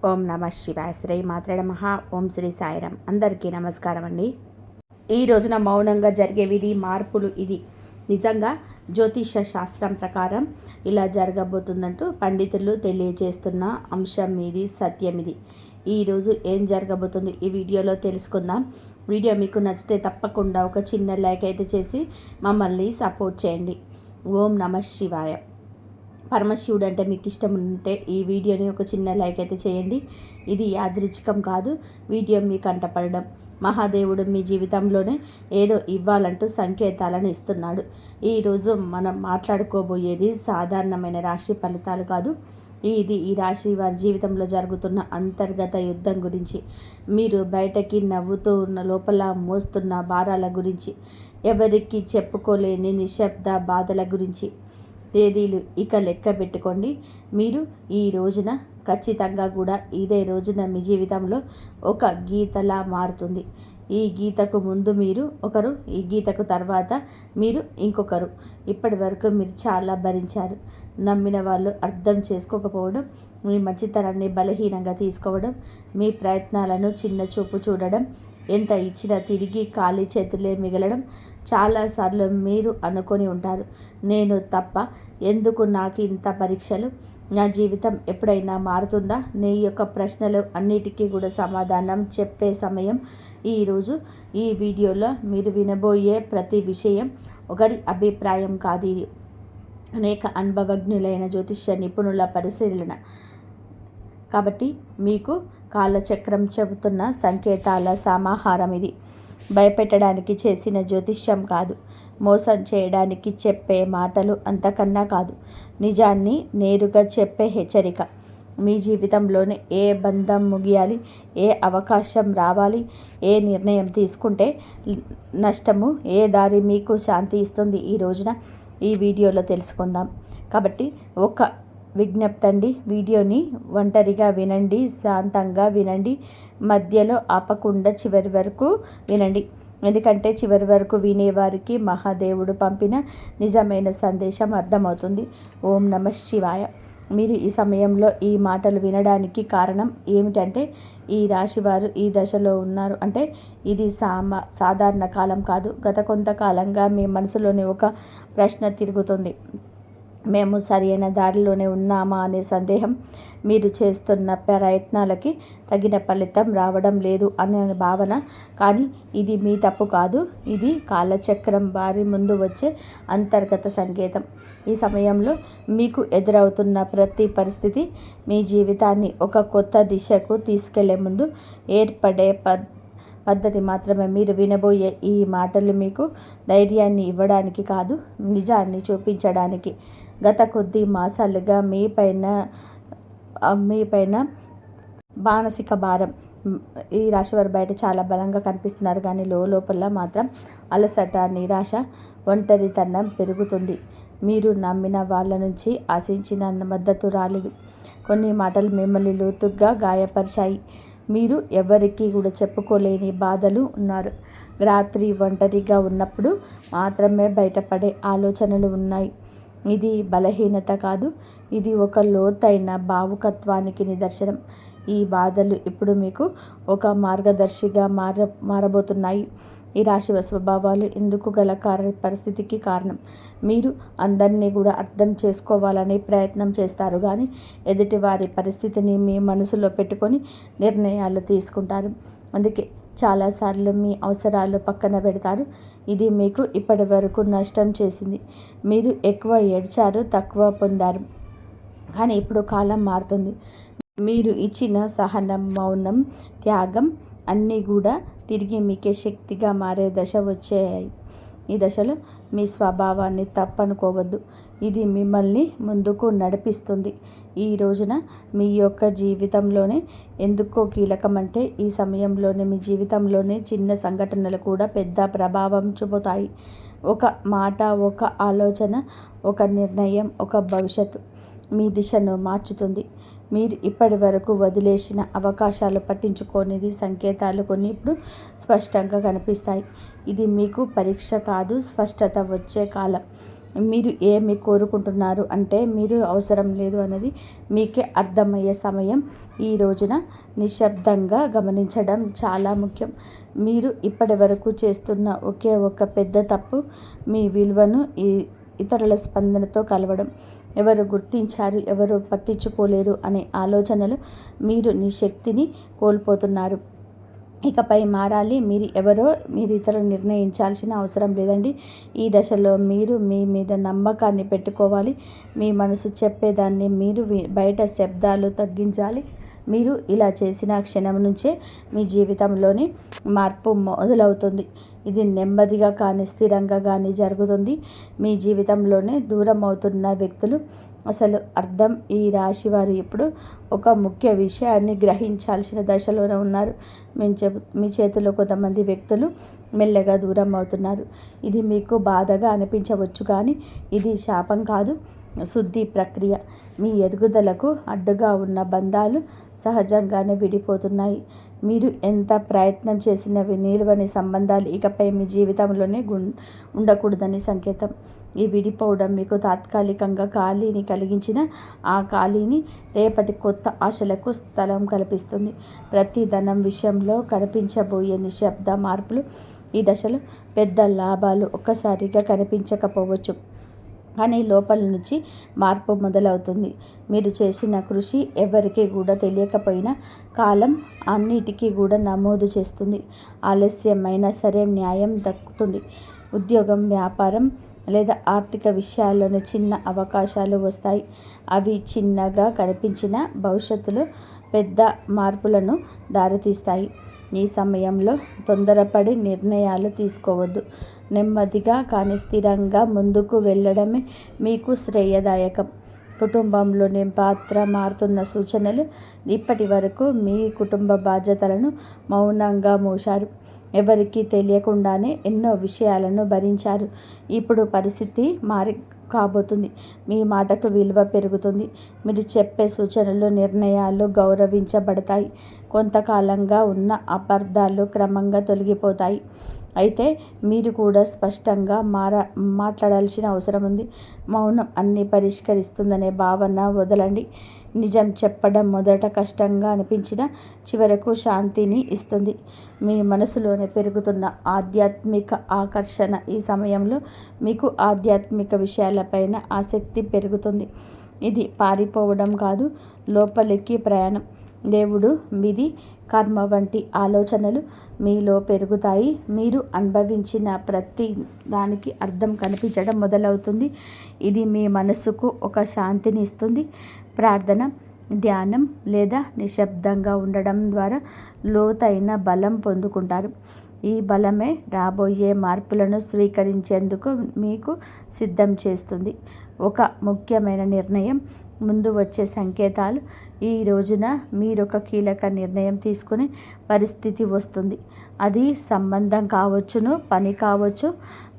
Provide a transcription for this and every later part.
ఓం నమ శివాయ. శ్రీ మాత్రే నమః. ఓం శ్రీ సాయిరాం. అందరికీ నమస్కారం అండి. ఈ రోజున మౌనంగా జరిగే విధి మార్పులు ఇది నిజంగా జ్యోతిష శాస్త్రం ప్రకారం ఇలా జరగబోతుందంటూ పండితులు తెలియజేస్తున్న అంశం ఇది, సత్యం ఇది. ఈరోజు ఏం జరగబోతుంది ఈ వీడియోలో తెలుసుకుందాం. వీడియో మీకు నచ్చితే తప్పకుండా ఒక చిన్న లైక్ అయితే చేసి మమ్మల్ని సపోర్ట్ చేయండి. ఓం నమ శివాయ. పరమశివుడు అంటే మీకు ఇష్టం ఉంటే ఈ వీడియోని ఒక చిన్న లైక్ అయితే చేయండి. ఇది యాదృచ్ఛికం కాదు, వీడియో మీ కంటపడడం. మహాదేవుడు మీ జీవితంలోనే ఏదో ఇవ్వాలంటూ సంకేతాలను ఇస్తున్నాడు. ఈరోజు మనం మాట్లాడుకోబోయేది సాధారణమైన రాశి ఫలితాలు కాదు. ఇది ఈ రాశి వారి జీవితంలో జరుగుతున్న అంతర్గత యుద్ధం గురించి, మీరు బయటకి నవ్వుతూ ఉన్న లోపల మోస్తున్న భారాల గురించి, ఎవరికి చెప్పుకోలేని నిశ్శబ్ద బాధల గురించి. తేదీలు ఇక లెక్క పెట్టుకోండి. మీరు ఈ రోజున ఖచ్చితంగా కూడా ఇదే రోజున మీ జీవితంలో ఒక గీతలా మారుతుంది. ఈ గీతకు ముందు మీరు ఒకరు, ఈ గీతకు తర్వాత మీరు ఇంకొకరు. ఇప్పటి వరకు మీరు చాలా భరించారు. నమ్మిన వాళ్ళు అర్థం చేసుకోకపోవడం, మీ మంచితనాన్ని బలహీనంగా తీసుకోవడం, మీ ప్రయత్నాలను చిన్న చూపు చూడడం, ఎంత ఇచ్చినా తిరిగి ఖాళీ చేతులే మిగలడం. చాలాసార్లు మీరు అనుకొని ఉంటారు, నేను తప్ప ఎందుకు నాకు ఇంత పరీక్షలు, నా జీవితం ఎప్పుడైనా మారుతుందా? నీ యొక్క ప్రశ్నలు అన్నిటికీ కూడా సమాధానం చెప్పే సమయం ఈరోజు. ఈ వీడియోలో మీరు వినబోయే ప్రతి విషయం ఒకరి అభిప్రాయం కాదు, ఇది అనేక అనుభవజ్ఞులైన జ్యోతిష్య నిపుణుల పరిశీలన. కాబట్టి మీకు కాలచక్రం చెబుతున్న సంకేతాల సమాహారం ఇది. భయపెట్టడానికి చేసిన జ్యోతిష్యం కాదు, మోసం చేయడానికి చెప్పే మాటలు అంతకన్నా కాదు, నిజాన్ని నేరుగా చెప్పే హెచ్చరిక. మీ జీవితంలోని ఏ బంధం ముగియాలి, ఏ అవకాశం రావాలి, ఏ నిర్ణయం తీసుకుంటే నష్టము, ఏ దారి మీకు శాంతి ఇస్తుంది, ఈ రోజున ఈ వీడియోలో తెలుసుకుందాం. కాబట్టి ఒక విజ్ఞప్తి అండి, వీడియోని ఒంటరిగా వినండి, శాంతంగా వినండి, మధ్యలో ఆపకుండా చివరి వరకు వినండి. ఎందుకంటే చివరి వరకు వినేవారికి మహాదేవుడు పంపిన నిజమైన సందేశం అర్థమవుతుంది. ఓం నమ శివాయ. మీరు ఈ సమయంలో ఈ మాటలు వినడానికి కారణం ఏమిటంటే, ఈ రాశివారు ఈ దశలో ఉన్నారు అంటే ఇది సాధారణ కాలం కాదు. గత కొంతకాలంగా మీ మనసులోని ఒక ప్రశ్న తిరుగుతుంది, మేము సరైన దారిలోనే ఉన్నామా అనే సందేహం, మీరు చేస్తున్న ప్రయత్నాలకి తగిన ఫలితం రావడం లేదు అనే భావన. కానీ ఇది మీ తప్పు కాదు, ఇది కాలచక్రం వారి ముందు వచ్చే అంతర్గత సంకేతం. ఈ సమయంలో మీకు ఎదురవుతున్న ప్రతి పరిస్థితి మీ జీవితాన్ని ఒక కొత్త దిశకు తీసుకెళ్లే ముందు ఏర్పడే పద్ధతి మాత్రమే. మీరు వినబోయే ఈ మాటలు మీకు ధైర్యాన్ని ఇవ్వడానికి కాదు, నిజాన్ని చూపించడానికి. గత కొద్ది మాసాలుగా మీపైన మానసిక భారం, ఈ రాశివారు బయట చాలా బలంగా కనిపిస్తున్నారు, కానీ లోపల మాత్రం అలసట, నిరాశ, ఒంటరితనం పెరుగుతుంది. మీరు నమ్మిన వాళ్ళ నుంచి ఆశించిన మద్దతు రాలేదు. కొన్ని మాటలు మిమ్మల్ని లోతుగా గాయపరిచాయి. మీరు ఎవరికి కూడా చెప్పుకోలేని బాధలు ఉన్నారు. రాత్రి ఒంటరిగా ఉన్నప్పుడు మాత్రమే బయటపడే ఆలోచనలు ఉన్నాయి. ఇది బలహీనత కాదు, ఇది ఒక లోతైన భావుకత్వానికి నిదర్శనం. ఈ బాధలు ఇప్పుడు మీకు ఒక మార్గదర్శిగా మారబోతున్నాయి. ఈ రాశి స్వభావాలు ఎందుకు గల పరిస్థితికి కారణం. మీరు అందరినీ కూడా అర్థం చేసుకోవాలని ప్రయత్నం చేస్తారు, కానీ ఎదుటివారి పరిస్థితిని మీ మనసులో పెట్టుకొని నిర్ణయాలు తీసుకుంటారు. అందుకే చాలాసార్లు మీ అవసరాలు పక్కన పెడతారు. ఇది మీకు ఇప్పటి వరకు నష్టం చేసింది. మీరు ఎక్కువ ఏడ్చారు, తక్కువ పొందారు. కానీ ఇప్పుడు కాలం మారుతుంది. మీరు ఇచ్చిన సహనం, మౌనం, త్యాగం అన్నీ కూడా తిరిగి మీకే శక్తిగా మారే దశ వచ్చాయి. ఈ దశలో మీ స్వభావాన్ని తప్పనుకోవద్దు, ఇది మిమ్మల్ని ముందుకు నడిపిస్తుంది. ఈ రోజున మీ యొక్క జీవితంలోనే ఎందుకో కీలకమంటే, ఈ సమయంలోనే మీ జీవితంలోనే చిన్న సంఘటనలు కూడా పెద్ద ప్రభావం చూపుతాయి. ఒక మాట, ఒక ఆలోచన, ఒక నిర్ణయం, ఒక భవిష్యత్తు మీ దిశను మార్చుతుంది. మీరు ఇప్పటి వరకు వదిలేసిన అవకాశాలు, పట్టించుకోనిది సంకేతాలు కొన్ని ఇప్పుడు స్పష్టంగా కనిపిస్తాయి. ఇది మీకు పరీక్ష కాదు, స్పష్టత వచ్చే కాలం. మీరు ఏమి కోరుకుంటున్నారు అంటే మీరు అవసరం లేదు అనేది మీకే అర్థమయ్యే సమయం. ఈ రోజున నిశ్శబ్దంగా గమనించడం చాలా ముఖ్యం. మీరు ఇప్పటి వరకు చేస్తున్న ఒకే ఒక పెద్ద తప్పు మీ విలువను ఇతరుల స్పందనతో కలవడం. ఎవరు గుర్తించారు, ఎవరు పట్టించుకోలేరు అనే ఆలోచనలు మీరు నీ శక్తిని కోల్పోతున్నారు. ఇకపై మారాలి. మీరు ఇతరులు నిర్ణయించాల్సిన అవసరం లేదండి. ఈ దశలో మీరు మీ మీద నమ్మకాన్ని పెట్టుకోవాలి. మీ మనసు చెప్పేదాన్ని మీరు బయట శబ్దాలు తగ్గించాలి. మీరు ఇలా చేసిన క్షణం నుంచే మీ జీవితంలోని మార్పు మొదలవుతుంది. ఇది నెమ్మదిగా కానీ స్థిరంగా కానీ జరుగుతుంది. మీ జీవితంలోనే దూరం అవుతున్న వ్యక్తులు అసలు అర్థం. ఈ రాశి వారు ఇప్పుడు ఒక ముఖ్య విషయాన్ని గ్రహించాల్సిన దశలోనే ఉన్నారు. మీ చేతిలో కొంతమంది వ్యక్తులు మెల్లగా దూరం అవుతున్నారు. ఇది మీకు బాధగా అనిపించవచ్చు, కానీ ఇది శాపం కాదు, శుద్ధి ప్రక్రియ. మీ ఎదుగుదలకు అడ్డుగా ఉన్న బంధాలు సహజంగానే విడిపోతున్నాయి. మీరు ఎంత ప్రయత్నం చేసినవి నిలువని సంబంధాలు ఇకపై మీ జీవితంలోనే ఉండకూడదని సంకేతం. ఈ విడిపోవడం మీకు తాత్కాలికంగా ఖాళీని కలిగించిన ఆ ఖాళీని రేపటి కొత్త ఆశలకు స్థలం కల్పిస్తుంది. ప్రతి ధనం విషయంలో కనిపించబోయే నిశ్శబ్ద మార్పులు ఈ దశలో పెద్ద లాభాలు ఒక్కసారిగా కనిపించకపోవచ్చు, కానీ లోపల నుంచి మార్పు మొదలవుతుంది. మీరు చేసిన కృషి ఎవరికి కూడా తెలియకపోయినా కాలం అన్నిటికీ కూడా నమోదు చేస్తుంది. ఆలస్యమైనా సరే న్యాయం దక్కుతుంది. ఉద్యోగం, వ్యాపారం లేదా ఆర్థిక విషయాల్లోని చిన్న అవకాశాలు వస్తాయి. అవి చిన్నగా కనిపించిన భవిష్యత్తులో పెద్ద మార్పులను దారితీస్తాయి. ఈ సమయంలో తొందరపడి నిర్ణయాలు తీసుకోవద్దు. నెమ్మదిగా కానీ స్థిరంగా ముందుకు వెళ్ళడమే మీకు శ్రేయదాయకం. కుటుంబంలోని పాత్ర మారుతున్న సూచనలు. ఇప్పటి వరకు మీ కుటుంబ బాధ్యతలను మౌనంగా మోశారు. ఎవరికీ తెలియకుండానే ఎన్నో విషయాలను భరించారు. ఇప్పుడు పరిస్థితి కాబోతుంది. మీ మాటకు విలువ పెరుగుతుంది. మీరు చెప్పే సూచనలు, నిర్ణయాలు గౌరవించబడతాయి. కొంతకాలంగా ఉన్న అపార్థాలు క్రమంగా తొలగిపోతాయి. అయితే మీరు కూడా స్పష్టంగా మాట్లాడాల్సిన అవసరం ఉంది. మౌనం అన్ని పరిష్కరిస్తుందనే భావన వదలండి. నిజం చెప్పడం మొదట కష్టంగా అనిపించినా చివరకు శాంతిని ఇస్తుంది. మీ మనసులోనే పెరుగుతున్న ఆధ్యాత్మిక ఆకర్షణ. ఈ సమయంలో మీకు ఆధ్యాత్మిక విషయాలపైన ఆసక్తి పెరుగుతుంది. ఇది పారిపోవడం కాదు, లోపలికి ప్రయాణం. దేవుడు, విధి, కర్మ వంటి ఆలోచనలు మీలో పెరుగుతాయి. మీరు అనుభవించిన ప్రతి దానికి అర్థం కనిపించడం మొదలవుతుంది. ఇది మీ మనసుకు ఒక శాంతిని ఇస్తుంది. ప్రార్థన, ధ్యానం లేదా నిశ్శబ్దంగా ఉండడం ద్వారా లోతైన బలం పొందుకుంటారు. ఈ బలమే రాబోయే మార్పులను స్వీకరించేందుకు మీకు సిద్ధం చేస్తుంది. ఒక ముఖ్యమైన నిర్ణయం ముందు వచ్చే సంకేతాలు. ఈ రోజున మీరొక కీలక నిర్ణయం తీసుకునే పరిస్థితి వస్తుంది. అది సంబంధం కావచ్చును, పని కావచ్చు,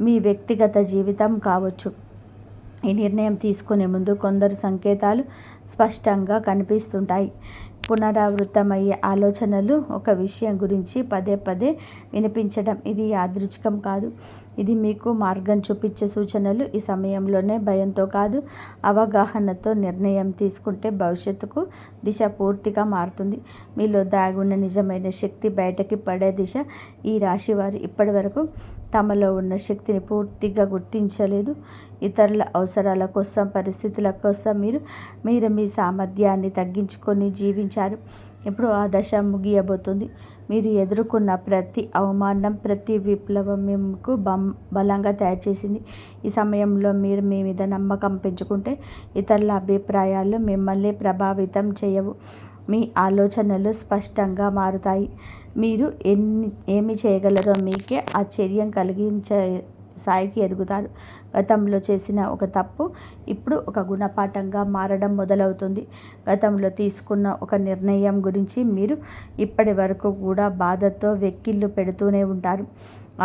మీ వ్యక్తిగత జీవితం కావచ్చు. ఈ నిర్ణయం తీసుకునే ముందు కొందరు సంకేతాలు స్పష్టంగా కనిపిస్తుంటాయి. పునరావృతమయ్యే ఆలోచనలు, ఒక విషయం గురించి పదే పదే వినిపించడం. ఇది యాదృచ్ఛికం కాదు, ఇది మీకు మార్గం చూపించే సూచనలు. ఈ సమయంలోనే భయంతో కాదు, అవగాహనతో నిర్ణయం తీసుకుంటే భవిష్యత్తుకు దిశ పూర్తిగా మారుతుంది. మీలో దాగున్న నిజమైన శక్తి బయటకి పడే దిశ. ఈ రాశివారు ఇప్పటి వరకు తమలో ఉన్న శక్తిని పూర్తిగా గుర్తించలేదు. ఇతరుల అవసరాల కోసం, పరిస్థితుల కోసం మీరు మీ సామర్థ్యాన్ని తగ్గించుకొని జీవించారు. ఇప్పుడు ఆ దశ ముగియబోతుంది. మీరు ఎదుర్కొన్న ప్రతి అవమానం, ప్రతి విప్లవం మీకు బలంగా తయారు చేసింది. ఈ సమయంలో మీరు మీ మీద నమ్మకం పెంచుకుంటే ఇతరుల అభిప్రాయాలు మిమ్మల్ని ప్రభావితం చేయవు. మీ ఆలోచనలు స్పష్టంగా మారుతాయి. మీరు ఏమి చేయగలరో మీకే ఆశ్చర్యం కలిగించే స్థాయికి ఎదుగుతారు. గతంలో చేసిన ఒక తప్పు ఇప్పుడు ఒక గుణపాఠంగా మారడం మొదలవుతుంది. గతంలో తీసుకున్న ఒక నిర్ణయం గురించి మీరు ఇప్పటి వరకు కూడా బాధతో వెక్కిళ్ళు పెడుతూనే ఉంటారు.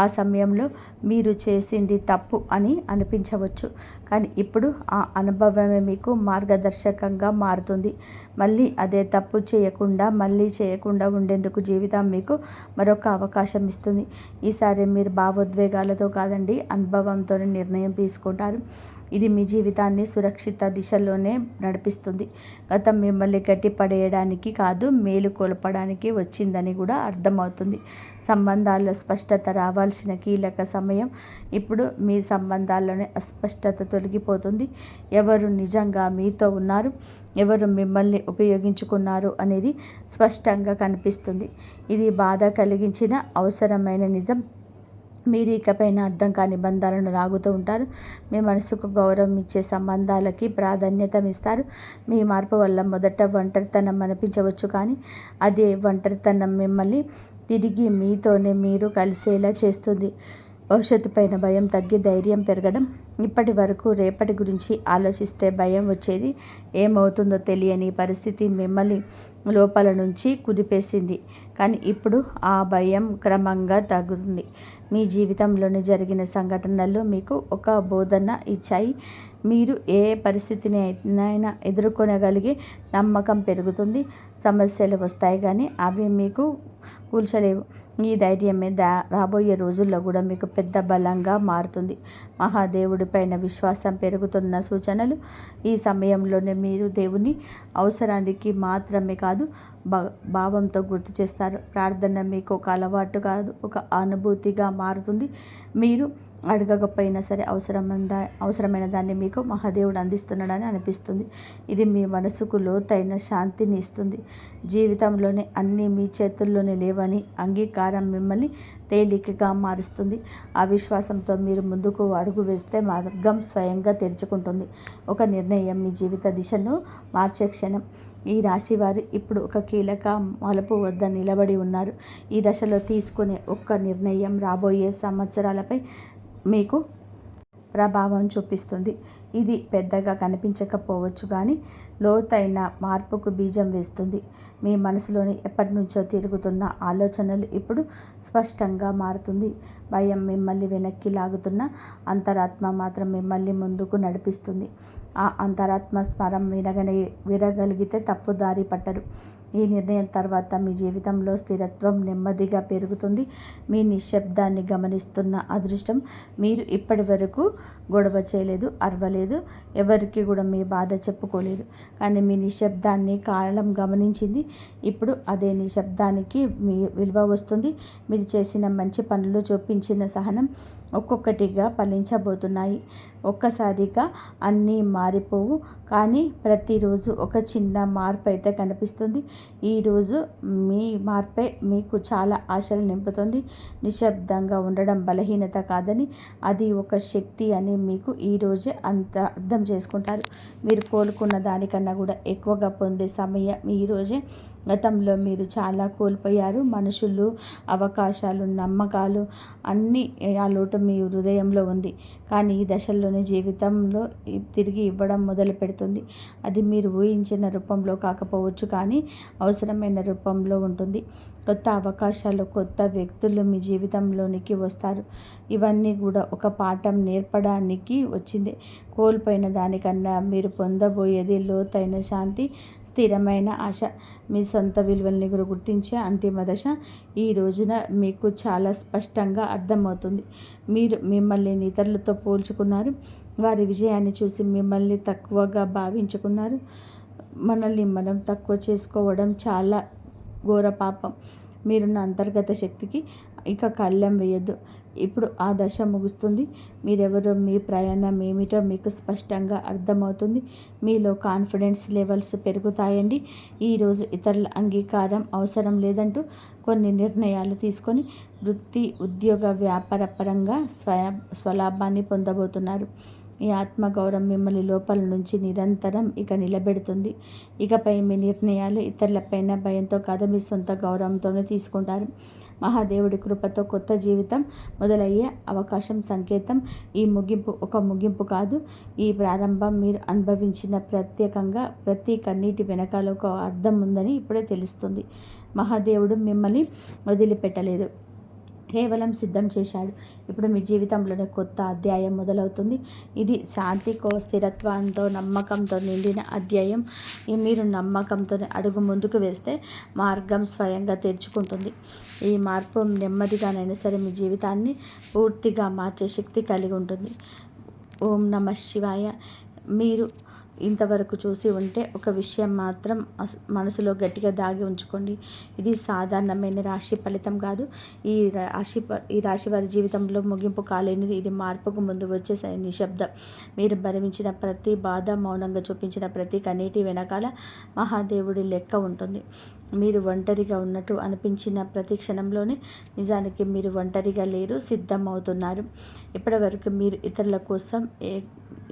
ఆ సమయంలో మీరు చేసింది తప్పు అని అనిపించవచ్చు, కానీ ఇప్పుడు ఆ అనుభవమే మీకు మార్గదర్శకంగా మారుతుంది. మళ్ళీ అదే తప్పు చేయకుండా ఉండేందుకు జీవితం మీకు మరొక అవకాశం ఇస్తుంది. ఈసారి మీరు భావోద్వేగాలతో కాదండి, అనుభవంతో నిర్ణయం తీసుకుంటారు. ఇది మీ జీవితాన్ని సురక్షిత దిశలోనే నడిపిస్తుంది. గతం మిమ్మల్ని గట్టిపడేయడానికి కాదు, మేలు కొలపడానికి వచ్చిందని కూడా అర్థమవుతుంది. సంబంధాల్లో స్పష్టత రావాల్సిన కీలక సమయం ఇప్పుడు. మీ సంబంధాల్లోనే అస్పష్టత తొలగిపోతుంది. ఎవరు నిజంగా మీతో ఉన్నారు, ఎవరు మిమ్మల్ని ఉపయోగించుకున్నారు అనేది స్పష్టంగా కనిపిస్తుంది. ఇది బాధ కలిగించిన అవసరమైన నిజం. మీరు ఇకపైన అర్థం కాని బంధాలను లాగుతూ ఉంటారు. మీ మనసుకు గౌరవం ఇచ్చే సంబంధాలకి ప్రాధాన్యతనిస్తారు. మీ మార్పు వల్ల మొదట ఒంటరితనం అనిపించవచ్చు, కానీ అదే ఒంటరితనం మిమ్మల్ని తిరిగి మీతోనే మీరు కలిసేలా చేస్తుంది. భవిష్యత్తుపైన భయం తగ్గి ధైర్యం పెరగడం. ఇప్పటి వరకు రేపటి గురించి ఆలోచిస్తే భయం వచ్చేది. ఏమవుతుందో తెలియని పరిస్థితి మిమ్మల్ని లోపల నుంచి కుదిపేసింది. కానీ ఇప్పుడు ఆ భయం క్రమంగా తగ్గుతుంది. మీ జీవితంలోని జరిగిన సంఘటనలు మీకు ఒక బోధన ఇచ్చాయి. మీరు ఏ పరిస్థితినైనా ఎదుర్కొనగలిగే నమ్మకం పెరుగుతుంది. సమస్యలు వస్తాయి, కానీ అవి మీకు కూల్చలేవు. ఈ ధైర్యమే రాబోయే రోజుల్లో కూడా మీకు పెద్ద బలంగా మారుతుంది. మహాదేవుడిపైన విశ్వాసం పెరుగుతున్న సూచనలు. ఈ సమయంలోనే మీరు దేవుని అవసరానికి మాత్రమే కాదు, భావంతో గుర్తు చేస్తారు. ప్రార్థన మీకు ఒక అలవాటు కాదు, ఒక అనుభూతిగా మారుతుంది. మీరు అడగకపోయినా సరే అవసరమైన దాన్ని మీకు మహాదేవుడు అందిస్తున్నాడని అనిపిస్తుంది. ఇది మీ మనసుకు లోతైన శాంతిని ఇస్తుంది. జీవితంలోనే అన్నీ మీ చేతుల్లోనే లేవని అంగీకారం మిమ్మల్ని తేలికగా మారుస్తుంది. ఆ విశ్వాసంతో మీరు ముందుకు అడుగు వేస్తే మార్గం స్వయంగా తెరుచుకుంటుంది. ఒక నిర్ణయం మీ జీవిత దిశను మార్చే క్షణం. ఈ రాశివారు ఇప్పుడు ఒక కీలక మలుపు వద్ద నిలబడి ఉన్నారు. ఈ దశలో తీసుకునే ఒక్క నిర్ణయం రాబోయే సంవత్సరాలపై మీకు ప్రభావం చూపిస్తుంది. ఇది పెద్దగా కనిపించకపోవచ్చు, కానీ లోతైన మార్పుకు బీజం వేస్తుంది. మీ మనసులోని ఎప్పటి నుంచో తిరుగుతున్న ఆలోచనలు ఇప్పుడు స్పష్టంగా మారుతుంది. భయం మిమ్మల్ని వెనక్కి లాగుతున్న అంతరాత్మ మాత్రం మిమ్మల్ని ముందుకు నడిపిస్తుంది. ఆ అంతరాత్మ స్వరం వినగలిగితే తప్పుదారి పట్టరు. ఈ నిర్ణయం తర్వాత మీ జీవితంలో స్థిరత్వం నెమ్మదిగా పెరుగుతుంది. మీ నిశ్శబ్దాన్ని గమనిస్తున్న అదృష్టం. మీరు ఇప్పటి వరకు గొడవ చేయలేదు, అరవలేదు, ఎవరికి కూడా మీ బాధ చెప్పుకోలేదు. కానీ మీ నిశ్శబ్దాన్ని కాలం గమనించింది. ఇప్పుడు అదే నిశ్శబ్దానికి మీ విలువ వస్తుంది. మీరు చేసిన మంచి పనులు, చూపించిన సహనం ఒక్కొక్కటిగా ఫలించబోతున్నాయి. ఒక్కసారిగా అన్నీ మారిపోవు, కానీ ప్రతిరోజు ఒక చిన్న మార్పు అయితే కనిపిస్తుంది. ఈరోజు మీ మార్పే మీకు చాలా ఆశలు నింపుతుంది. నిశ్శబ్దంగా ఉండడం బలహీనత కాదని, అది ఒక శక్తి అని మీకు ఈరోజే అర్థం చేసుకుంటారు. మీరు కోలుకున్న దానికన్నా కూడా ఎక్కువగా పొందే సమయం ఈరోజే. గతంలో మీరు చాలా కోల్పోయారు. మనుషులు, అవకాశాలు, నమ్మకాలు అన్నీ ఆ లోటు మీ హృదయంలో ఉంది. కానీ ఈ దశల్లోనే జీవితంలో తిరిగి ఇవ్వడం మొదలు పెడుతుంది. అది మీరు ఊహించిన రూపంలో కాకపోవచ్చు, కానీ అవసరమైన రూపంలో ఉంటుంది. కొత్త అవకాశాలు, కొత్త వ్యక్తులు మీ జీవితంలోనికి వస్తారు. ఇవన్నీ కూడా ఒక పాఠం నేర్పడానికి వచ్చింది. కోల్పోయిన దానికన్నా మీరు పొందబోయేది లోతైన శాంతి, స్థిరమైన ఆశ. మీ సొంత విలువల్ని కూడా గుర్తించే అంతిమ దశ. ఈ రోజున మీకు చాలా స్పష్టంగా అర్థమవుతుంది. మీరు మిమ్మల్ని ఇతరులతో పోల్చుకున్నారు. వారి విజయాన్ని చూసి మిమ్మల్ని తక్కువగా భావించుకున్నారు. మనల్ని మనం తక్కువ చేసుకోవడం చాలా ఘోర పాపం. మీరున్న అంతర్గత శక్తికి ఇక కళ్ళెం వేయద్దు. ఇప్పుడు ఆ దశ ముగుస్తుంది. మీరెవరో, మీ ప్రయాణం ఏమిటో మీకు స్పష్టంగా అర్థమవుతుంది. మీలో కాన్ఫిడెన్స్ లెవెల్స్ పెరుగుతాయండి. ఈరోజు ఇతరుల అంగీకారం అవసరం లేదంటూ కొన్ని నిర్ణయాలు తీసుకొని వృత్తి, ఉద్యోగ, వ్యాపార పరంగా స్వలాభాన్ని పొందబోతున్నారు. ఈ ఆత్మగౌరవం మిమ్మల్ని లోపల నుంచి నిరంతరం ఇక నిలబెడుతుంది. ఇకపై మీ నిర్ణయాలు ఇతరులపైన భయంతో కాదు, మీ సొంత గౌరవంతోనే తీసుకుంటారు. మహాదేవుడి కృపతో కొత్త జీవితం మొదలయ్యే అవకాశం సంకేతం. ఈ ముగింపు ఒక ముగింపు కాదు, ఈ ప్రారంభం. మీరు అనుభవించిన ప్రతి కన్నీటి వెనకాల ఒక అర్థం ఉందని ఇప్పుడే తెలుస్తుంది. మహాదేవుడు మిమ్మల్ని వదిలిపెట్టలేదు, కేవలం సిద్ధం చేశాడు. ఇప్పుడు మీ జీవితంలోనే కొత్త అధ్యాయం మొదలవుతుంది. ఇది శాంతికో, స్థిరత్వంతో, నమ్మకంతో నిండిన అధ్యాయం. మీరు నమ్మకంతో అడుగు ముందుకు వేస్తే మార్గం స్వయంగా తెరుచుకుంటుంది. ఈ మార్పు నెమ్మదిగానైనా సరే మీ జీవితాన్ని పూర్తిగా మార్చే శక్తి కలిగి ఉంటుంది. ఓం నమ శివాయ. మీరు ఇంతవరకు చూసి ఉంటే ఒక విషయం మాత్రం మనసులో గట్టిగా దాగి ఉంచుకోండి. ఇది సాధారణమైన రాశి ఫలితం కాదు. ఈ రాశి వారి జీవితంలో ముగింపు కాలేనిది. ఇది మార్పుకు ముందు వచ్చే నిశ్శబ్దం. మీరు భరించిన ప్రతి బాధ, మౌనంగా చూపించిన ప్రతి కన్నీటి వెనకాల మహాదేవుడి లెక్క ఉంటుంది. మీరు ఒంటరిగా ఉన్నట్టు అనిపించిన ప్రతి క్షణంలోనే నిజానికి మీరు ఒంటరిగా లేరు, సిద్ధమవుతున్నారు. ఇప్పటివరకు మీరు ఇతరుల కోసం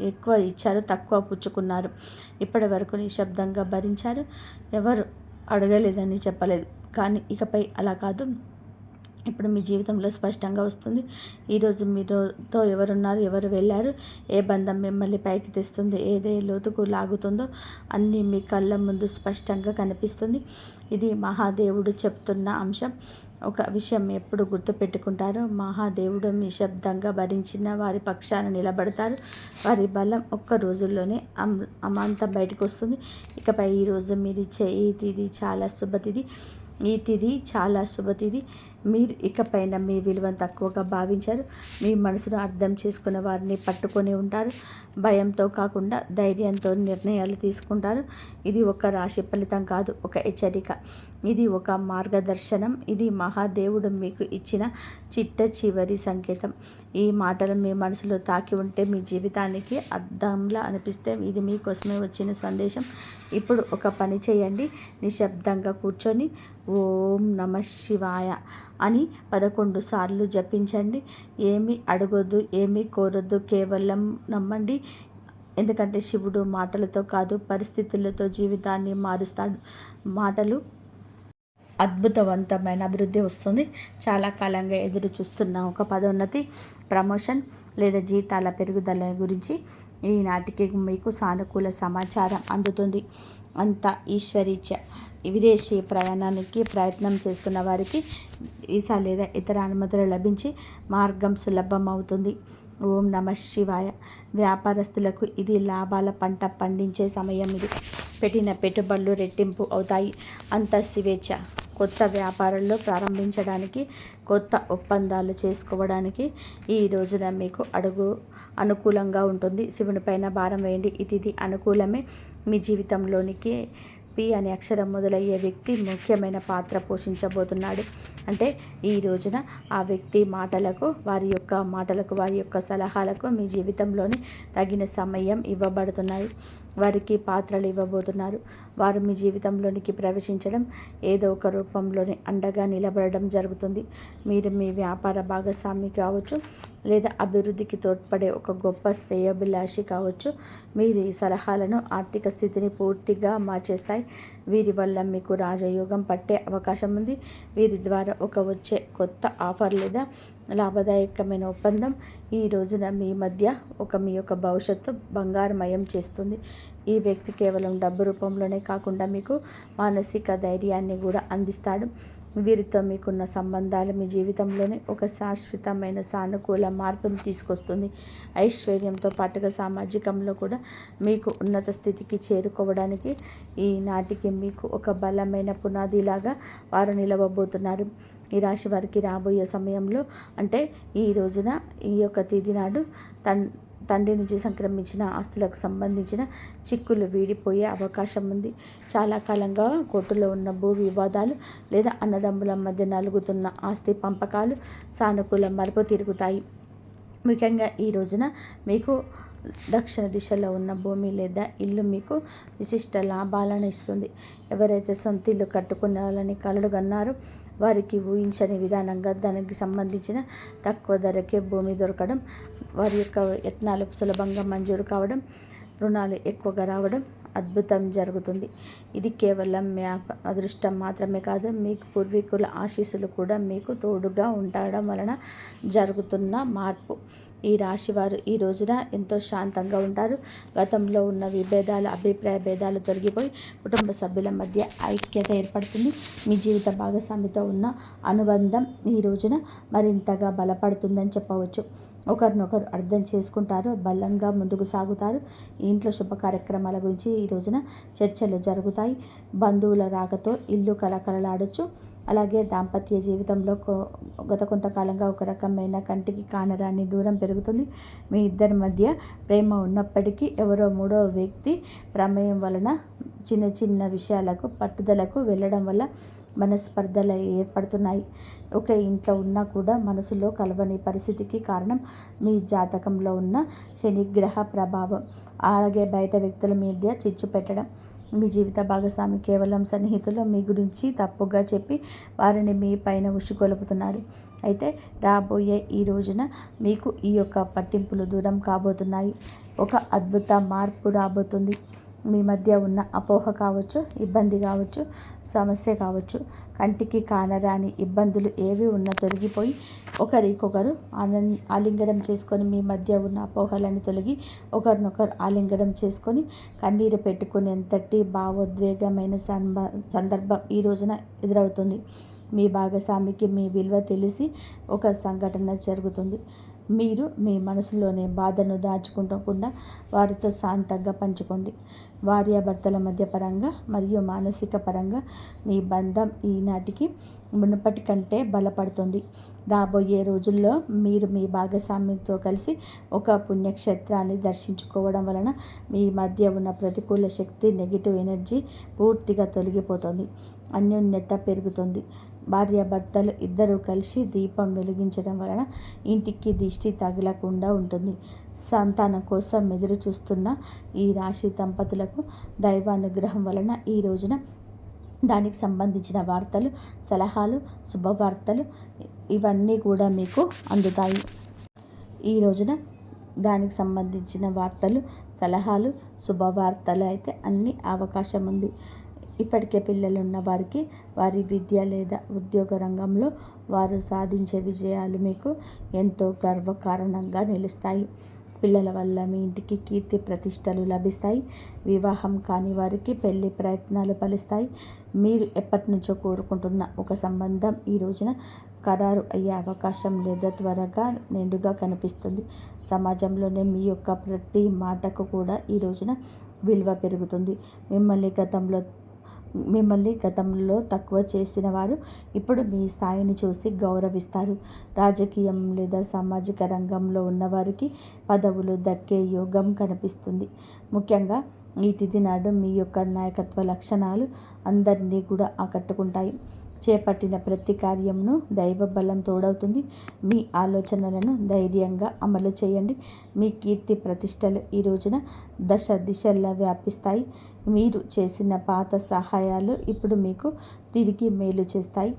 ఎక్కువ ఇచ్చారు, తక్కువ పుచ్చుకున్నారు. ఇప్పటి వరకు నిశ్శబ్దంగా భరించారు, ఎవరు అడగలేదని చెప్పలేదు. కానీ ఇకపై అలా కాదు. ఇప్పుడు మీ జీవితంలో స్పష్టంగా వస్తుంది. ఈరోజు మీతో ఎవరున్నారు, ఎవరు వెళ్ళారు, ఏ బంధం మిమ్మల్ని పైకి తెస్తుంది, ఏదే లోతుకు లాగుతుందో అన్నీ మీ కళ్ళ ముందు స్పష్టంగా కనిపిస్తుంది. ఇది మహాదేవుడు చెప్తున్న అంశం. ఒక విషయం ఎప్పుడు గుర్తుపెట్టుకుంటారో, మహాదేవుడు నిశ్శబ్దంగా భరించిన వారి పక్షాన నిలబడతారు. వారి బలం ఒక్క రోజుల్లోనే అమాంతం బయటకు వస్తుంది. ఇకపై ఈరోజు మీరు ఇచ్చే ఈ తిథి చాలా శుభతిథి. ఈ తిథి చాలా శుభతిథి. మీరు ఇకపైన మీ విలువను తక్కువగా భావించారు. మీ మనసును అర్థం చేసుకున్న వారిని పట్టుకొని ఉంటారు. భయంతో కాకుండా ధైర్యంతో నిర్ణయాలు తీసుకుంటారు. ఇది ఒక రాశి ఫలితం కాదు, ఒక హెచ్చరిక. ఇది ఒక మార్గదర్శనం. ఇది మహాదేవుడు మీకు ఇచ్చిన చిట్ట చివరి సంకేతం. ఈ మాటలు మీ మనసులో తాకి ఉంటే, మీ జీవితానికి అర్థంలా అనిపిస్తే ఇది మీకోసమే వచ్చిన సందేశం. ఇప్పుడు ఒక పని చేయండి. నిశ్శబ్దంగా కూర్చొని ఓం నమ శివాయ అని 11 సార్లు జపించండి. ఏమీ అడగొద్దు, ఏమీ కోరొద్దు, కేవలం నమ్మండి. ఎందుకంటే శివుడు మాటలతో కాదు, పరిస్థితులతో జీవితాన్ని మారుస్తాడు. మాటలు అద్భుతవంతమైన అభివృద్ధి వస్తుంది. చాలా కాలంగా ఎదురు చూస్తున్న ఒక పదోన్నతి, ప్రమోషన్ లేదా జీతాల పెరుగుదల గురించి ఈనాటికి మీకు సానుకూల సమాచారం అందుతుంది. అంతా ఈశ్వరీచ్ఛ. విదేశీ ప్రయాణానికి ప్రయత్నం చేస్తున్న వారికి వీసా లేదా ఇతర అనుమతులు లభించి మార్గం సులభం అవుతుంది. ఓం నమ శివాయ. వ్యాపారస్తులకు ఇది లాభాల పంట పండించే సమయం. ఇది పెట్టిన పెట్టుబడులు రెట్టింపు అవుతాయి. అంత స్వేచ్ఛ. కొత్త వ్యాపారాల్లో ప్రారంభించడానికి, కొత్త ఒప్పందాలు చేసుకోవడానికి ఈ రోజున మీకు అనుకూలంగా ఉంటుంది. శివుని పైన భారం వేయండి. ఇది అనుకూలమే. మీ జీవితంలోనికి పి అనే అక్షరం మొదలయ్యే వ్యక్తి ముఖ్యమైన పాత్ర పోషించబోతున్నాడు. అంటే ఈ రోజున ఆ వ్యక్తి మాటలకు, వారి యొక్క సలహాలకు మీ జీవితంలోని తగిన సమయం ఇవ్వబడుతున్నాయి. వారికి పాత్రలు ఇవ్వబోతున్నారు. వారు మీ జీవితంలోనికి ప్రవేశించడం, ఏదో ఒక రూపంలోని అండగా నిలబడడం జరుగుతుంది. మీరు మీ వ్యాపార భాగస్వామి కావచ్చు, లేదా అభివృద్ధికి తోడ్పడే ఒక గొప్ప శ్రేయోభిలాషి కావచ్చు. మీరు ఈ సలహాలను ఆర్థిక స్థితిని పూర్తిగా మార్చేస్తాయి. వీరి వల్ల మీకు రాజయోగం పట్టే అవకాశం ఉంది. వీరి ద్వారా వచ్చే కొత్త ఆఫర్ లేదా లాభదాయకమైన ఒప్పందం ఈ రోజున మీ యొక్క భవిష్యత్తు బంగారుమయం చేస్తుంది. ఈ వ్యక్తి కేవలం డబ్బు రూపంలోనే కాకుండా మీకు మానసిక ధైర్యాన్ని కూడా అందిస్తాడు. వీరితో మీకున్న సంబంధాలు మీ జీవితంలోనే ఒక శాశ్వతమైన సానుకూల మార్పును తీసుకొస్తుంది. ఐశ్వర్యంతో పాటుగా సామాజికంలో కూడా మీకు ఉన్నత స్థితికి చేరుకోవడానికి ఈనాటికి మీకు ఒక బలమైన పునాదిలాగా వారు నిలవబోతున్నారు. ఈ రాశి వారికి రాబోయే సమయంలో, అంటే ఈ రోజున, ఈ యొక్క తిథి నాడు తండ్రి నుంచి సంక్రమించిన ఆస్తులకు సంబంధించిన చిక్కులు వీడిపోయే అవకాశం ఉంది. చాలా కాలంగా కోర్టులో ఉన్న భూ వివాదాలు లేదా అన్నదమ్ముల మధ్య నలుగుతున్న ఆస్తి పంపకాలు సానుకూల మలుపు తిరుగుతాయి. ముఖ్యంగా ఈ రోజున మీకు దక్షిణ దిశలో ఉన్న భూమి లేదా ఇల్లు మీకు విశిష్ట లాభాలను ఇస్తుంది. ఎవరైతే సొంత ఇల్లు కట్టుకునే కలలు కన్నారో వారికి ఊహించని విధానంగా దానికి సంబంధించిన తక్కువ ధరకే భూమి దొరకడం, వారి యొక్క యత్నాలు సులభంగా మంజూరు కావడం, రుణాలు ఎక్కువగా రావడం, అద్భుతం జరుగుతుంది. ఇది కేవలం మీ అదృష్టం మాత్రమే కాదు, మీకు పూర్వీకుల ఆశీస్సులు కూడా మీకు తోడుగా ఉండడం వలన జరుగుతున్న మార్పు. ఈ రాశివారు ఈ రోజున ఎంతో శాంతంగా ఉంటారు. గతంలో ఉన్న విభేదాలు, అభిప్రాయ భేదాలు తొలగిపోయి కుటుంబ సభ్యుల మధ్య ఐక్యత ఏర్పడుతుంది. మీ జీవిత భాగస్వామితో ఉన్న అనుబంధం ఈ రోజున మరింతగా బలపడుతుందని చెప్పవచ్చు. ఒకరినొకరు అర్థం చేసుకుంటారు, బలంగా ముందుకు సాగుతారు. ఇంట్లో శుభ కార్యక్రమాల గురించి ఈ రోజున చర్చలు జరుగుతాయి. బంధువుల రాకతో ఇల్లు కలకలలాడొచ్చు. అలాగే దాంపత్య జీవితంలో గత కొంతకాలంగా ఒక రకమైన కంటికి కానరాని దూరం పెరుగుతుంది. మీ ఇద్దరి మధ్య ప్రేమ ఉన్నప్పటికీ ఎవరో మూడో వ్యక్తి ప్రమేయం వలన చిన్న చిన్న విషయాలకు పట్టుదలకు వెళ్ళడం వల్ల మనస్పర్ధలు ఏర్పడుతున్నాయి. ఒక ఇంట్లో ఉన్నా కూడా మనసులో కలవని పరిస్థితికి కారణం మీ జాతకంలో ఉన్న శనిగ్రహ ప్రభావం. అలాగే బయట వ్యక్తుల మధ్య చిచ్చు పెట్టడం. మీ జీవిత భాగస్వామి కేవలం సన్నిహితులు మీ గురించి తప్పుగా చెప్పి వారిని మీ పైన ఉసుగొలుపుతున్నారు. అయితే రాబోయే ఈ రోజున మీకు ఈ యొక్క పట్టింపులు దూరం కాబోతున్నాయి. ఒక అద్భుత మార్పు రాబోతుంది. మీ మధ్య ఉన్న అపోహ కావచ్చు, ఇబ్బంది కావచ్చు, సమస్య కావచ్చు, కంటికి కానరాని ఇబ్బందులు ఏవి ఉన్నా తొలగిపోయి ఒకరికొకరు ఆలింగనం చేసుకొని మీ మధ్య ఉన్న అపోహలను తొలగి ఒకరినొకరు ఆలింగనం చేసుకొని కన్నీరు పెట్టుకునేంతటి భావోద్వేగమైన సందర్భం ఈ రోజున ఎదురవుతుంది. మీ భాగస్వామికి మీ విలువ తెలిసి ఒక సంఘటన జరుగుతుంది. మీరు మీ మనసులోని బాధను దాచుకోకుండా వారితో శాంతంగా పంచుకోండి. భార్యాభర్తల మధ్య పరంగా మరియు మానసిక పరంగా మీ బంధం ఈనాటికి మునుపటి కంటే బలపడుతుంది. రాబోయే రోజుల్లో మీరు మీ భాగస్వామితో కలిసి ఒక పుణ్యక్షేత్రాన్ని దర్శించుకోవడం వలన మీ మధ్య ఉన్న ప్రతికూల శక్తి, నెగిటివ్ ఎనర్జీ పూర్తిగా తొలగిపోతుంది. అన్యోన్యత పెరుగుతుంది. భార్యాభర్తలు ఇద్దరూ కలిసి దీపం వెలిగించడం వలన ఇంటికి దిష్టి తగలకుండా ఉంటుంది. సంతానం కోసం ఎదురు చూస్తున్న ఈ రాశి దంపతులకు దైవానుగ్రహం వలన ఈ రోజున దానికి సంబంధించిన వార్తలు, సలహాలు, శుభవార్తలు ఇవన్నీ కూడా మీకు అందుతాయి. ఈ రోజున దానికి సంబంధించిన వార్తలు, సలహాలు, శుభవార్తలు అయితే అన్ని అవకాశం ఉంది. ఇప్పటికే పిల్లలు ఉన్న వారికి వారి విద్య లేదా ఉద్యోగ రంగంలో వారు సాధించే విజయాలు మీకు ఎంతో గర్వకారణంగా నిలుస్తాయి. పిల్లల వల్ల మీ ఇంటికి కీర్తి ప్రతిష్టలు లభిస్తాయి. వివాహం కాని వారికి పెళ్లి ప్రయత్నాలు ఫలిస్తాయి. మీరు ఎప్పటి నుంచో కోరుకుంటున్న ఒక సంబంధం ఈ రోజున ఖరారు అయ్యే అవకాశం లేదా త్వరగా నిండుగా కనిపిస్తుంది. సమాజంలోనే మీ యొక్క ప్రతి మాటకు కూడా ఈ రోజున విలువ పెరుగుతుంది. మిమ్మల్ని గతంలో తక్కువ చేసిన వారు ఇప్పుడు మీ స్థాయిని చూసి గౌరవిస్తారు. రాజకీయం లేదా సామాజిక రంగంలో ఉన్నవారికి పదవులు దక్కే యోగం కనిపిస్తుంది. ముఖ్యంగా ఈ తిథి నాడు మీ యొక్క నాయకత్వ లక్షణాలు అందరినీ కూడా ఆకట్టుకుంటాయి. చేపట్టిన ప్రతి కార్యమును దైవ బలం తోడవుతుంది. మీ ఆలోచనలను ధైర్యంగా అమలు చేయండి. మీ కీర్తి ప్రతిష్టలు ఈ రోజున దశ దిశల్లో వ్యాపిస్తాయి. మీరు చేసిన పాత సహాయాలు ఇప్పుడు మీకు తిరిగి మేలు చేస్తాయి.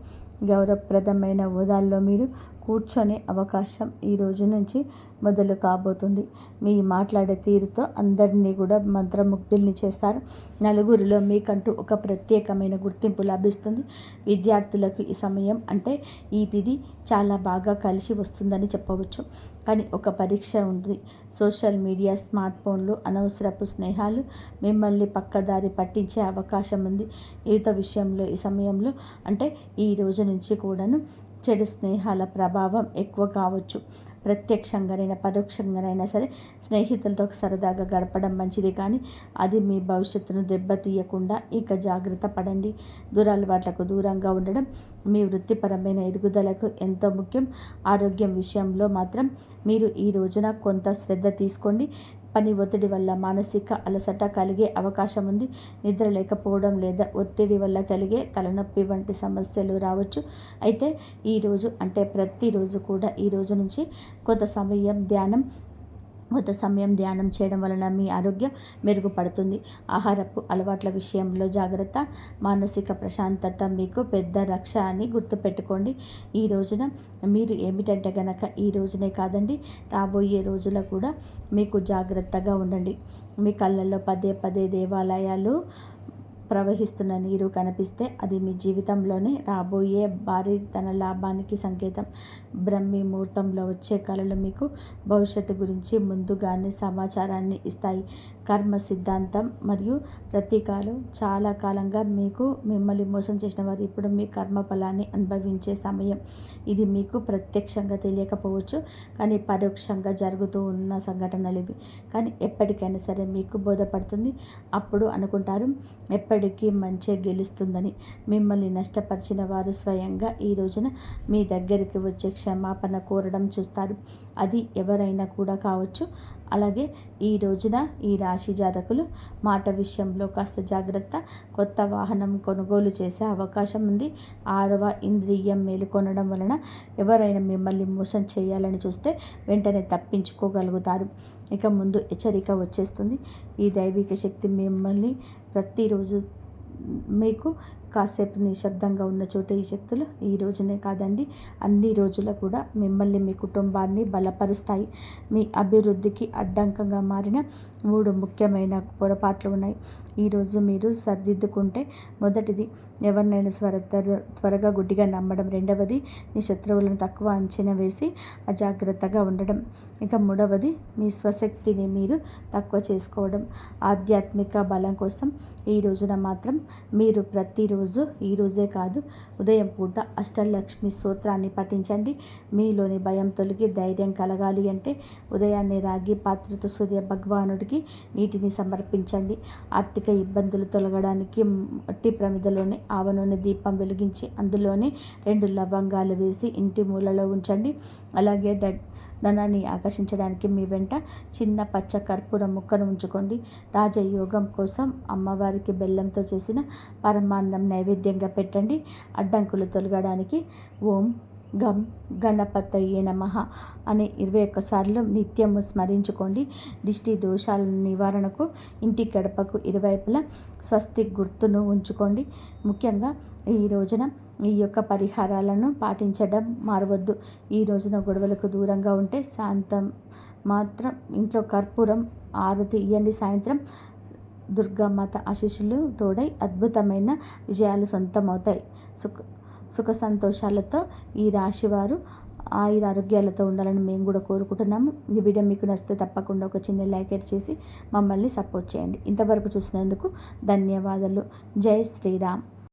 గౌరవప్రదమైన హోదాల్లో మీరు కూర్చొనే అవకాశం ఈ రోజు నుంచి మొదలు కాబోతుంది. మీ మాట్లాడే తీరుతో అందరినీ కూడా మంత్రముగ్ధుల్ని చేస్తారు. నలుగురిలో మీకంటూ ఒక ప్రత్యేకమైన గుర్తింపు లభిస్తుంది. విద్యార్థులకు ఈ సమయం అంటే ఈ తిథి చాలా బాగా కలిసి వస్తుందని చెప్పవచ్చు. కానీ ఒక పరీక్ష ఉంది. సోషల్ మీడియా, స్మార్ట్ ఫోన్లు, అనవసరపు స్నేహాలు మిమ్మల్ని పక్కదారి పట్టించే అవకాశం ఉంది. యువత విషయంలో ఈ సమయంలో అంటే ఈ రోజు నుంచి కూడాను చెడు స్నేహాల ప్రభావం ఎక్కువ కావచ్చు. ప్రత్యక్షంగానైనా పరోక్షంగానైనా సరే స్నేహితులతో సరదాగా గడపడం మంచిది, కానీ అది మీ భవిష్యత్తును దెబ్బతీయకుండా ఇక జాగ్రత్త పడండి. దురలవాట్లకు దూరంగా ఉండడం మీ వృత్తిపరమైన ఎదుగుదలకు ఎంతో ముఖ్యం. ఆరోగ్యం విషయంలో మాత్రం మీరు ఈ రోజున కొంత శ్రద్ధ తీసుకోండి. పని ఒత్తిడి వల్ల మానసిక అలసట కలిగే అవకాశం ఉంది. నిద్ర లేకపోవడం లేదా ఒత్తిడి వల్ల కలిగే తలనొప్పి వంటి సమస్యలు రావచ్చు. అయితే ఈరోజు అంటే ప్రతిరోజు కూడా ఈ రోజు నుంచి కొంత సమయం ధ్యానం చేయడం వలన మీ ఆరోగ్యం మెరుగుపడుతుంది. ఆహారపు అలవాట్ల విషయంలో జాగ్రత్త, మానసిక ప్రశాంతత మీకు పెద్ద రక్ష అని గుర్తుపెట్టుకోండి. ఈ రోజున మీరు ఏమిటంటే గనక ఈ రోజునే కాదండి, రాబోయే రోజుల్లో కూడా మీకు జాగ్రత్తగా ఉండండి. మీ కళ్ళల్లో పదే పదే దేవాలయాలు ప్రవహిస్తున్న నీరు కనిపిస్తే అది మీ జీవితంలోనే రాబోయే భారీ ధన లాభానికి సంకేతం. బ్రహ్మీ ముహూర్తంలో వచ్చే కళలు మీకు భవిష్యత్తు గురించి ముందుగానే సమాచారాన్ని ఇస్తాయి. కర్మ సిద్ధాంతం మరియు ప్రతీకాలు చాలా కాలంగా మిమ్మల్ని మోసం చేసిన వారు ఇప్పుడు మీ కర్మ ఫలాన్ని అనుభవించే సమయం. ఇది మీకు ప్రత్యక్షంగా తెలియకపోవచ్చు, కానీ పరోక్షంగా జరుగుతూ ఉన్న సంఘటనలు ఇవి. కానీ ఎప్పటికైనా సరే మీకు బోధపడుతుంది. అప్పుడు అనుకుంటారు, ఎప్పటికీ మంచి గెలుస్తుందని, మిమ్మల్ని నష్టపరిచిన వారు స్వయంగా ఈ రోజున మీ దగ్గరికి వచ్చే క్షమాపణ కోరడం చూస్తారు. అది ఎవరైనా కూడా కావచ్చు. అలాగే ఈ రోజున ఈ రాశి జాతకులు మాట విషయంలో కాస్త జాగ్రత్త. కొత్త వాహనం కొనుగోలు చేసే అవకాశం ఉంది. 6వ ఇంద్రియం మేలుకొనడం వలన ఎవరైనా మిమ్మల్ని మోసం చేయాలని చూస్తే వెంటనే తప్పించుకోగలుగుతారు. ఇక ముందు హెచ్చరిక వచ్చేస్తుంది. ఈ దైవిక శక్తి మిమ్మల్ని ప్రతిరోజు మీకు కాసేపు నిశ్శబ్దంగా ఉన్న చోట ఈ శక్తులు ఈ రోజునే కాదండి, అన్ని రోజులు కూడా మిమ్మల్ని మీ కుటుంబాన్ని బలపరుస్తాయి. మీ అభివృద్ధికి అడ్డంకంగా మారిన 3 ముఖ్యమైన పొరపాట్లు ఉన్నాయి. ఈరోజు మీరు సరిదిద్దుకుంటే, మొదటిది ఎవరినైనా త్వరగా గుడ్డిగా నమ్మడం. రెండవది మీ శత్రువులను తక్కువ అంచనా వేసి అజాగ్రత్తగా ఉండడం. ఇక మూడవది మీ స్వశక్తిని మీరు తక్కువ చేసుకోవడం. ఆధ్యాత్మిక బలం కోసం ఈ రోజున మాత్రం మీరు ప్రతిరోజు, ఈరోజే కాదు ఉదయం పూట అష్టలక్ష్మి స్తోత్రాన్ని పఠించండి. మీలోని భయం తొలగి ధైర్యం కలగాలి అంటే ఉదయాన్నే రాగి పాత్రతో సూర్య భగవానుడికి నీటిని సమర్పించండి. ఆర్థిక ఇబ్బందులు తొలగడానికి మట్టి ప్రమిదలోనే ఆవ నూనె దీపం వెలిగించి అందులోనే 2 లవంగాలు వేసి ఇంటి మూలలో ఉంచండి. అలాగే ధనాన్ని ఆకర్షించడానికి మీ వెంట చిన్న పచ్చ కర్పూర ముక్కను ఉంచుకోండి. రాజయోగం కోసం అమ్మవారికి బెల్లంతో చేసిన పరమాన్నం నైవేద్యంగా పెట్టండి. అడ్డంకులు తొలగడానికి ఓం గం గణపతయే నమః అని 21 సార్లు నిత్యము స్మరించుకోండి. దిష్టి దోషాల నివారణకు ఇంటి గడపకు ఇరువైపులా స్వస్తిక్ గుర్తును ఉంచుకోండి. ముఖ్యంగా ఈ రోజున ఈ యొక్క పరిహారాలను పాటించడం మారవద్దు. ఈ రోజున గొడవలకు దూరంగా ఉంటే శాంతం మాత్రం ఇంట్లో కర్పూరం ఆరతి ఇయ్యండి. సాయంత్రం దుర్గామాత ఆశీస్సులు తోడై అద్భుతమైన విజయాలు సొంతమవుతాయి. సుఖ సంతోషాలతో ఈ రాశివారు ఆరోగ్యాలతో ఉండాలని మేము కూడా కోరుకుంటున్నాము. ఈ వీడియో మీకు నచ్చితే తప్పకుండా ఒక చిన్న లైక్ చేసి మమ్మల్ని సపోర్ట్ చేయండి. ఇంతవరకు చూసినందుకు ధన్యవాదాలు. జై శ్రీరామ్.